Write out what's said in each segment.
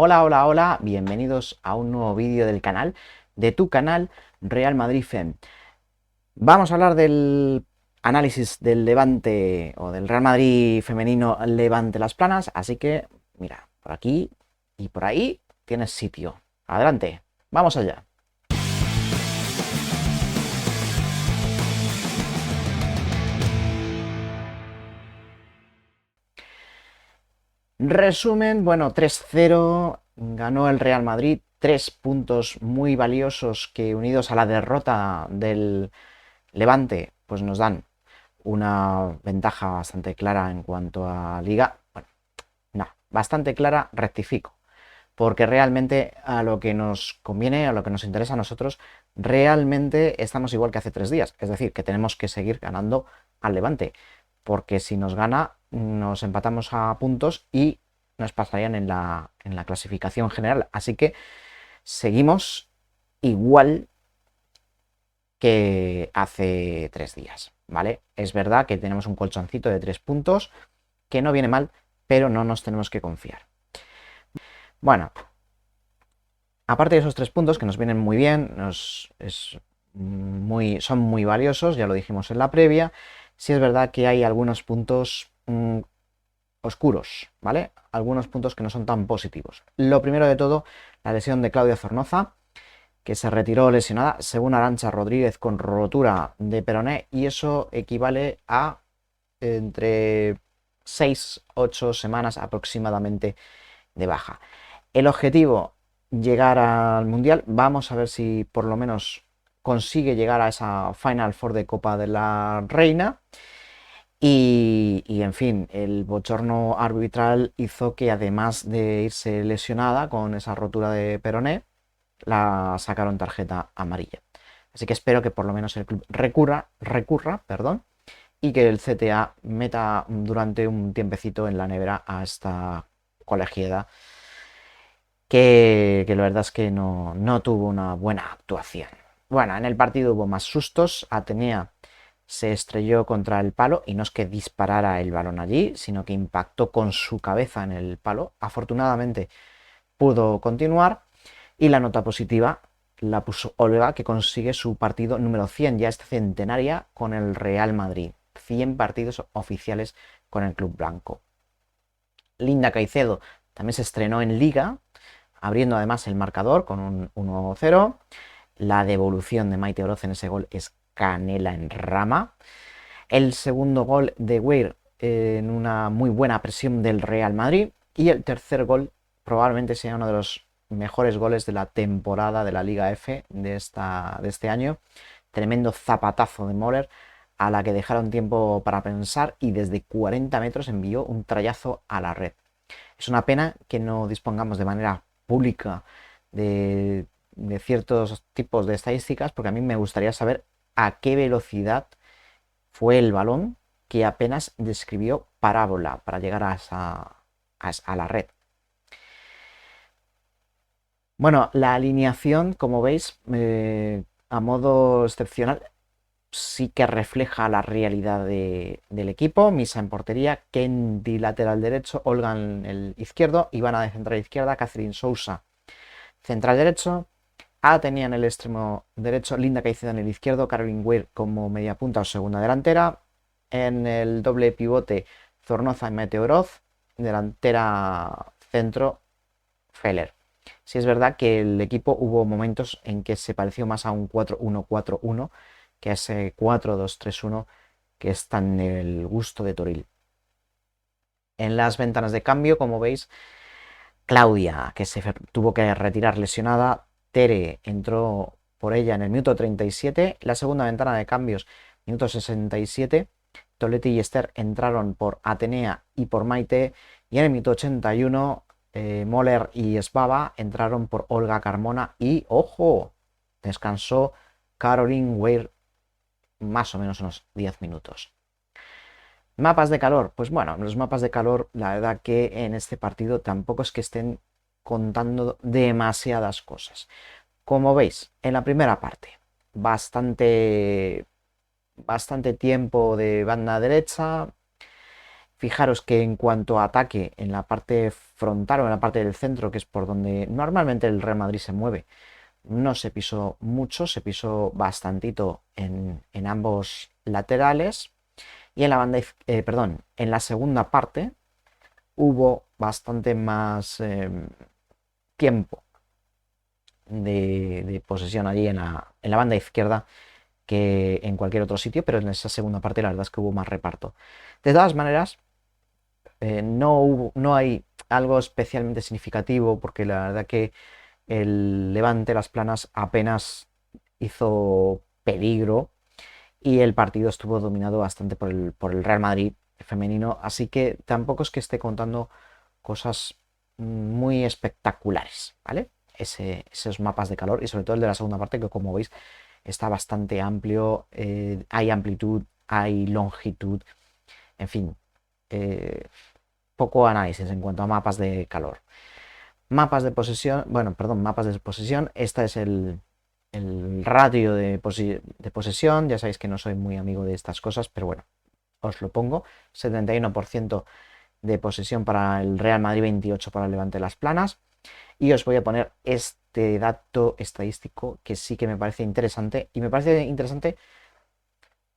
Hola, hola, hola, bienvenidos a un nuevo vídeo del canal, de tu canal Real Madrid Fem. Vamos a hablar del análisis del Levante o del Real Madrid femenino Levante Las Planas, así que mira, por aquí y por ahí tienes sitio. Adelante, vamos allá. Resumen, bueno, 3-0, ganó el Real Madrid, 3 puntos muy valiosos que unidos a la derrota del Levante, pues nos dan una ventaja bastante clara en cuanto a liga. Bueno, no, bastante clara, rectifico, porque realmente a lo que nos conviene, a lo que nos interesa a nosotros, realmente estamos igual que hace 3 días, es decir, que tenemos que seguir ganando al Levante, porque si nos gana, nos empatamos a puntos y nos pasarían en la clasificación general, así que seguimos igual que hace 3 días, ¿vale? Es verdad que tenemos un colchoncito de 3 puntos, que no viene mal, pero no nos tenemos que confiar. Bueno, aparte de esos 3 puntos que nos vienen muy bien, son muy valiosos, ya lo dijimos en la previa, sí es verdad que hay algunos puntos oscuros, ¿vale? Algunos puntos que no son tan positivos. Lo primero de todo, la lesión de Claudia Zornoza, que se retiró lesionada, según Arantxa Rodríguez, con rotura de peroné, y eso equivale a entre 6-8 semanas aproximadamente de baja. El objetivo, llegar al Mundial. Vamos a ver si por lo menos consigue llegar a esa Final Four de Copa de la Reina. Y en fin, el bochorno arbitral hizo que, además de irse lesionada con esa rotura de peroné, la sacaron tarjeta amarilla. Así que espero que por lo menos el club recurra, perdón, y que el CTA meta durante un tiempecito en la nevera a esta colegiada que la verdad es que no tuvo una buena actuación. Bueno, en el partido hubo más sustos. Atenea se estrelló contra el palo y no es que disparara el balón allí, sino que impactó con su cabeza en el palo. Afortunadamente pudo continuar, y la nota positiva la puso Olga, que consigue su partido número 100, ya es centenaria con el Real Madrid. 100 partidos oficiales con el club blanco. Linda Caicedo también se estrenó en Liga, abriendo además el marcador con un 1-0. La devolución de Maite Oroz en ese gol es canela en rama. El segundo gol de Weir en una muy buena presión del Real Madrid. Y el tercer gol probablemente sea uno de los mejores goles de la temporada de la Liga F de este año. Tremendo zapatazo de Moller, a la que dejaron tiempo para pensar, y desde 40 metros envió un trayazo a la red. Es una pena que no dispongamos de manera pública de ciertos tipos de estadísticas, porque a mí me gustaría saber a qué velocidad fue el balón, que apenas describió parábola para llegar a la red. Bueno, la alineación, como veis, a modo excepcional, sí que refleja la realidad del equipo. Misa en portería, Kendi lateral derecho, Olga en el izquierdo, Ivana de central izquierda, Catherine Sousa central derecho, Atenea en el extremo derecho, Linda Caicedo en el izquierdo, Caroline Weir como media punta o segunda delantera. En el doble pivote, Zornoza y Meteoroz, delantera centro, Feller. Sí es verdad que el equipo hubo momentos en que se pareció más a un 4-1-4-1 que a ese 4-2-3-1 que es tan del gusto de Toril. En las ventanas de cambio, como veis, Claudia, que se tuvo que retirar lesionada, Tere entró por ella en el minuto 37, la segunda ventana de cambios, minuto 67, Toletti y Esther entraron por Atenea y por Maite, y en el minuto 81, Moller y Svava entraron por Olga Carmona y, ojo, descansó Caroline Weir más o menos unos 10 minutos. Mapas de calor, pues bueno, los mapas de calor, la verdad que en este partido tampoco es que estén contando demasiadas cosas. Como veis, en la primera parte, bastante tiempo de banda derecha, Fijaros que en cuanto a ataque en la parte frontal o en la parte del centro, que es por donde normalmente el Real Madrid se mueve, no se pisó mucho, se pisó bastantito en ambos laterales. Y en la perdón, en la segunda parte hubo bastante más tiempo de posesión allí en la banda izquierda que en cualquier otro sitio, pero en esa segunda parte la verdad es que hubo más reparto. De todas maneras, no hay algo especialmente significativo porque la verdad que el Levante Las Planas apenas hizo peligro y el partido estuvo dominado bastante por el Real Madrid femenino, así que tampoco es que esté contando cosas muy espectaculares, ¿vale? Esos mapas de calor y sobre todo el de la segunda parte que como veis está bastante amplio, hay amplitud, hay longitud, en fin, eh, poco análisis en cuanto a mapas de calor. Mapas de posesión, bueno, perdón, mapas de posesión, este es el ratio de posesión, ya sabéis que no soy muy amigo de estas cosas, pero bueno, os lo pongo, 71% de posesión para el Real Madrid, 28% para el Levante Las Planas, y os voy a poner este dato estadístico que sí que me parece interesante, y me parece interesante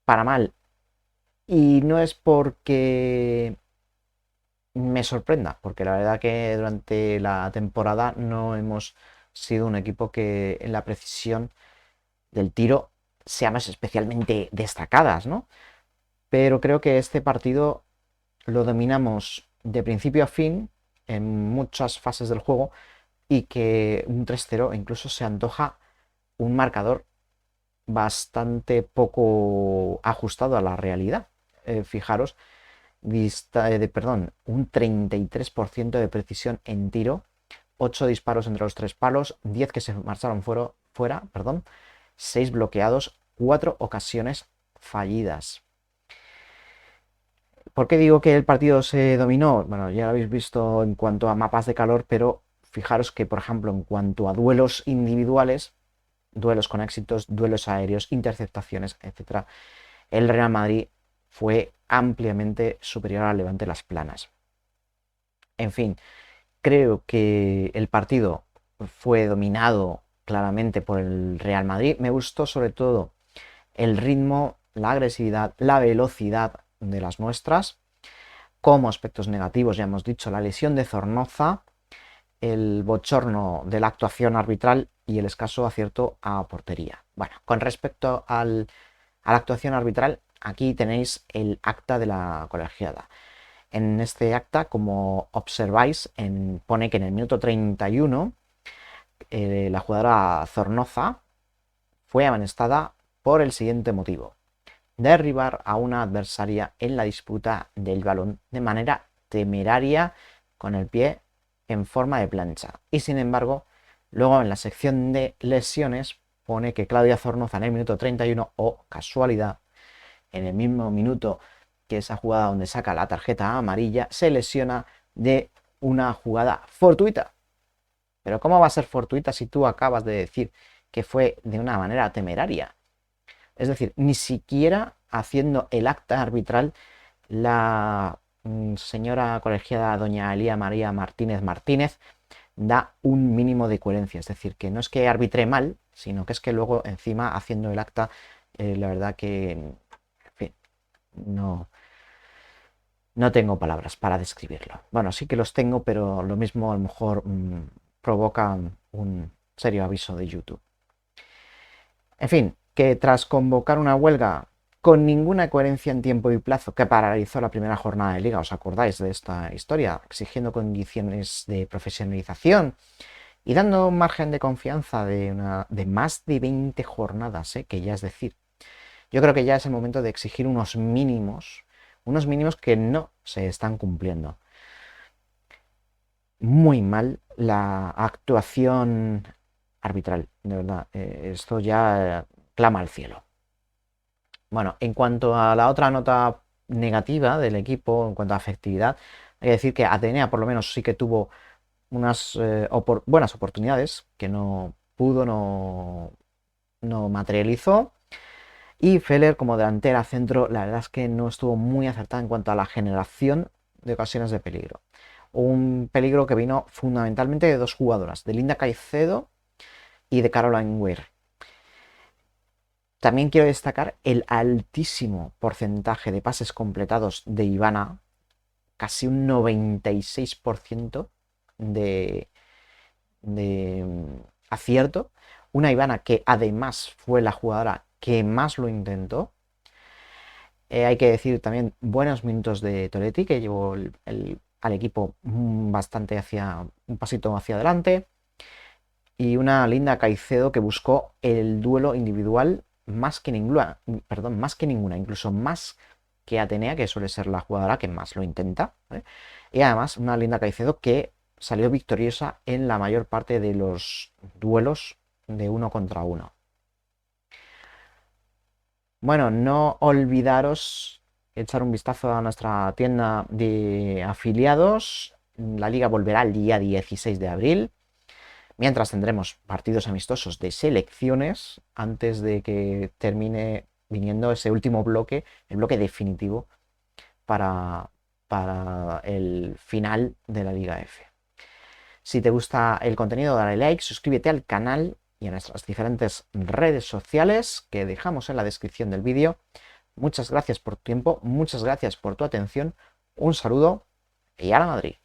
para mal, y no es porque me sorprenda, porque la verdad que durante la temporada no hemos sido un equipo que en la precisión del tiro seamos especialmente destacadas, ¿no? Pero creo que este partido lo dominamos de principio a fin en muchas fases del juego y que un 3-0 incluso se antoja un marcador bastante poco ajustado a la realidad. Fijaros, un 33% de precisión en tiro, 8 disparos entre los 3 palos, 10 que se marcharon fuera, 6 bloqueados, 4 ocasiones fallidas. ¿Por qué digo que el partido se dominó? Bueno, ya lo habéis visto en cuanto a mapas de calor, pero fijaros que, por ejemplo, en cuanto a duelos individuales, duelos con éxitos, duelos aéreos, interceptaciones, etc., el Real Madrid fue ampliamente superior al Levante Las Planas. En fin, creo que el partido fue dominado claramente por el Real Madrid. Me gustó sobre todo el ritmo, la agresividad, la velocidad de las nuestras. Como aspectos negativos, ya hemos dicho, la lesión de Zornoza, el bochorno de la actuación arbitral y el escaso acierto a portería. Bueno, con respecto a la actuación arbitral, aquí tenéis el acta de la colegiada. En este acta, como observáis, pone que en el minuto 31 la jugadora Zornoza fue amonestada por el siguiente motivo: derribar a una adversaria en la disputa del balón de manera temeraria con el pie en forma de plancha. Y sin embargo, luego en la sección de lesiones pone que Claudia Zornoza en el minuto 31, o casualidad, en el mismo minuto que esa jugada donde saca la tarjeta amarilla, se lesiona de una jugada fortuita. Pero ¿cómo va a ser fortuita si tú acabas de decir que fue de una manera temeraria? Es decir, ni siquiera haciendo el acta arbitral la señora colegiada doña Elía María Martínez Martínez da un mínimo de coherencia. Es decir, que no es que arbitre mal, sino que es que luego encima haciendo el acta, la verdad que, en fin, no tengo palabras para describirlo. Bueno, sí que los tengo, pero lo mismo a lo mejor provoca un serio aviso de YouTube. En fin, que tras convocar una huelga con ninguna coherencia en tiempo y plazo que paralizó la primera jornada de liga, ¿os acordáis de esta historia? Exigiendo condiciones de profesionalización y dando un margen de confianza de más de 20 jornadas, que ya es decir, yo creo que ya es el momento de exigir unos mínimos que no se están cumpliendo. Muy mal la actuación arbitral, de verdad, esto ya clama al cielo. Bueno, en cuanto a la otra nota negativa del equipo, en cuanto a efectividad, hay que decir que Atenea por lo menos sí que tuvo unas buenas oportunidades que no pudo, no materializó. Y Feller como delantera centro, la verdad es que no estuvo muy acertada en cuanto a la generación de ocasiones de peligro. Un peligro que vino fundamentalmente de dos jugadoras, de Linda Caicedo y de Caroline Weir. También quiero destacar el altísimo porcentaje de pases completados de Ivana, casi un 96% de, acierto. Una Ivana que además fue la jugadora que más lo intentó. Hay que decir también buenos minutos de Toretti, que llevó al equipo bastante hacia un pasito hacia adelante. Y una Linda Caicedo que buscó el duelo individual más que ninguna, incluso más que Atenea, que suele ser la jugadora que más lo intenta, ¿vale? Y además una Linda Caicedo que salió victoriosa en la mayor parte de los duelos de uno contra uno. Bueno, no olvidaros echar un vistazo a nuestra tienda de afiliados. La liga volverá el día 16 de abril. Mientras tendremos partidos amistosos de selecciones antes de que termine viniendo ese último bloque, el bloque definitivo para, el final de la Liga F. Si te gusta el contenido, dale like, suscríbete al canal y a nuestras diferentes redes sociales que dejamos en la descripción del vídeo. Muchas gracias por tu tiempo, muchas gracias por tu atención, un saludo y a la Madrid.